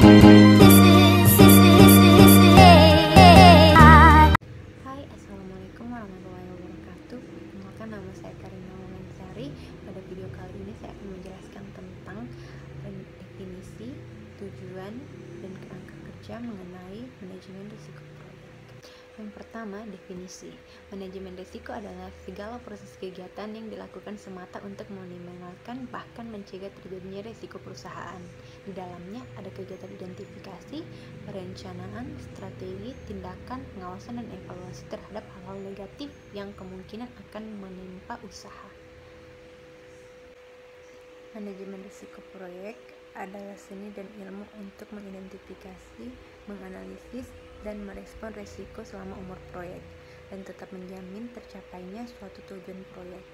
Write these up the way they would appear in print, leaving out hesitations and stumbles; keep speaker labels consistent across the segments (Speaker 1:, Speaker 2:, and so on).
Speaker 1: Hai, assalamualaikum warahmatullahi wabarakatuh. Perkenalkan, nama saya Karina Mulansari. Pada video kali ini saya akan menjelaskan tentang definisi, tujuan, dan kerangka kerja mengenai manajemen risiko proyek. Yang pertama, definisi. Manajemen risiko adalah segala proses kegiatan yang dilakukan semata untuk meminimalkan bahkan mencegah terjadinya risiko perusahaan. Di dalamnya ada kegiatan identifikasi, perencanaan, strategi, tindakan, pengawasan, dan evaluasi terhadap hal-hal negatif yang kemungkinan akan menimpa usaha. Manajemen risiko proyek adalah seni dan ilmu untuk mengidentifikasi, menganalisis, dan merespon risiko selama umur proyek, dan tetap menjamin tercapainya suatu tujuan proyek.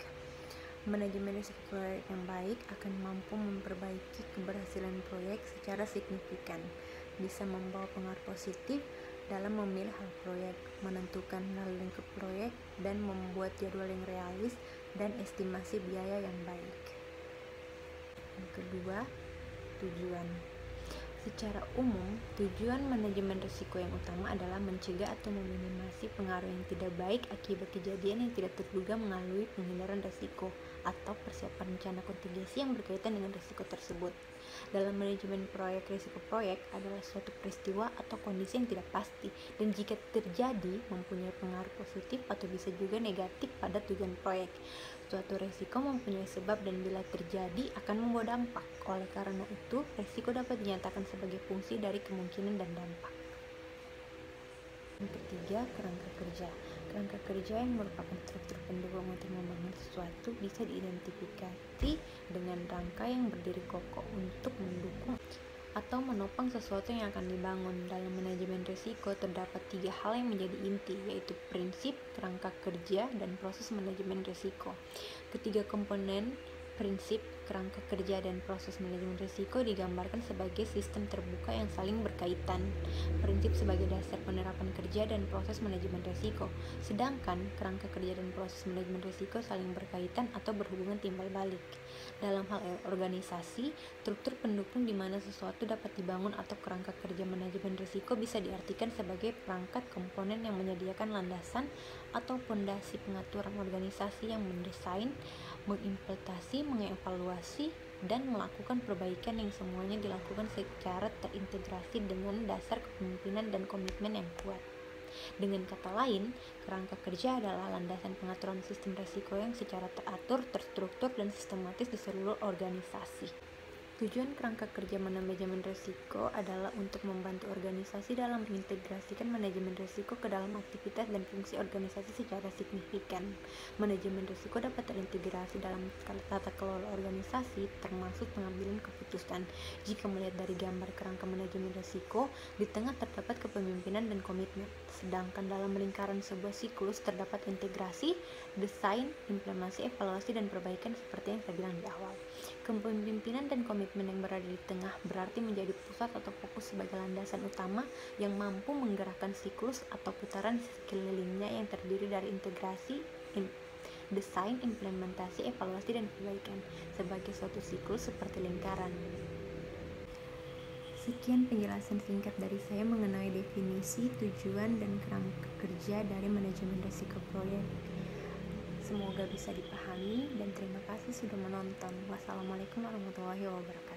Speaker 1: Manajemen risiko proyek yang baik akan mampu memperbaiki keberhasilan proyek secara signifikan, bisa membawa pengaruh positif dalam memilih hal proyek, menentukan nilai lingkup proyek, dan membuat jadwal yang realis dan estimasi biaya yang baik. Yang kedua, tujuan. Secara umum, tujuan manajemen risiko yang utama adalah mencegah atau meminimasi pengaruh yang tidak baik akibat kejadian yang tidak terduga melalui penghindaran risiko atau persiapan rencana kontingensi yang berkaitan dengan risiko tersebut. Dalam manajemen proyek, risiko proyek adalah suatu peristiwa atau kondisi yang tidak pasti dan jika terjadi mempunyai pengaruh positif atau bisa juga negatif pada tujuan proyek. Suatu risiko mempunyai sebab dan bila terjadi akan membawa dampak. Oleh karena itu, risiko dapat dinyatakan sebagai fungsi dari kemungkinan dan dampak. Yang ketiga, kerangka kerja. Kerangka kerja yang merupakan struktur pendukung untuk membangun sesuatu bisa diidentifikasi dengan rangka yang berdiri kokoh untuk mendukung atau menopang sesuatu yang akan dibangun. Dalam manajemen risiko terdapat 3 hal yang menjadi inti, yaitu prinsip, kerangka kerja, dan proses manajemen risiko. Ketiga komponen prinsip, kerangka kerja, dan proses manajemen risiko digambarkan sebagai sistem terbuka yang saling berkaitan. Prinsip sebagai dasar penerapan kerja dan proses manajemen risiko, sedangkan kerangka kerja dan proses manajemen risiko saling berkaitan atau berhubungan timbal balik. Dalam hal organisasi, struktur pendukung di mana sesuatu dapat dibangun atau kerangka kerja manajemen risiko bisa diartikan sebagai perangkat komponen yang menyediakan landasan atau fondasi pengaturan organisasi yang mendesain, mengimplementasi, mengevaluasi, dan melakukan perbaikan yang semuanya dilakukan secara terintegrasi dengan dasar kepemimpinan dan komitmen yang kuat. Dengan kata lain, kerangka kerja adalah landasan pengaturan sistem risiko yang secara teratur, terstruktur, dan sistematis di seluruh organisasi. Tujuan kerangka kerja manajemen risiko adalah untuk membantu organisasi dalam mengintegrasikan manajemen risiko ke dalam aktivitas dan fungsi organisasi secara signifikan. Manajemen risiko dapat terintegrasi dalam tata kelola organisasi, termasuk pengambilan keputusan. Jika melihat dari gambar kerangka manajemen risiko, di tengah terdapat kepemimpinan dan komitmen, sedangkan dalam lingkaran sebuah siklus terdapat integrasi, desain, implementasi, evaluasi, dan perbaikan seperti yang saya bilang di awal. Kepemimpinan dan komitmen yang berada di tengah berarti menjadi pusat atau fokus sebagai landasan utama yang mampu menggerakkan siklus atau putaran sekelilingnya yang terdiri dari integrasi, desain, implementasi, evaluasi, dan perbaikan sebagai suatu siklus seperti lingkaran. Sekian penjelasan singkat dari saya mengenai definisi, tujuan, dan kerangka kerja dari manajemen risiko proyek. Semoga bisa dipahami dan terima kasih sudah menonton. Wassalamualaikum warahmatullahi wabarakatuh.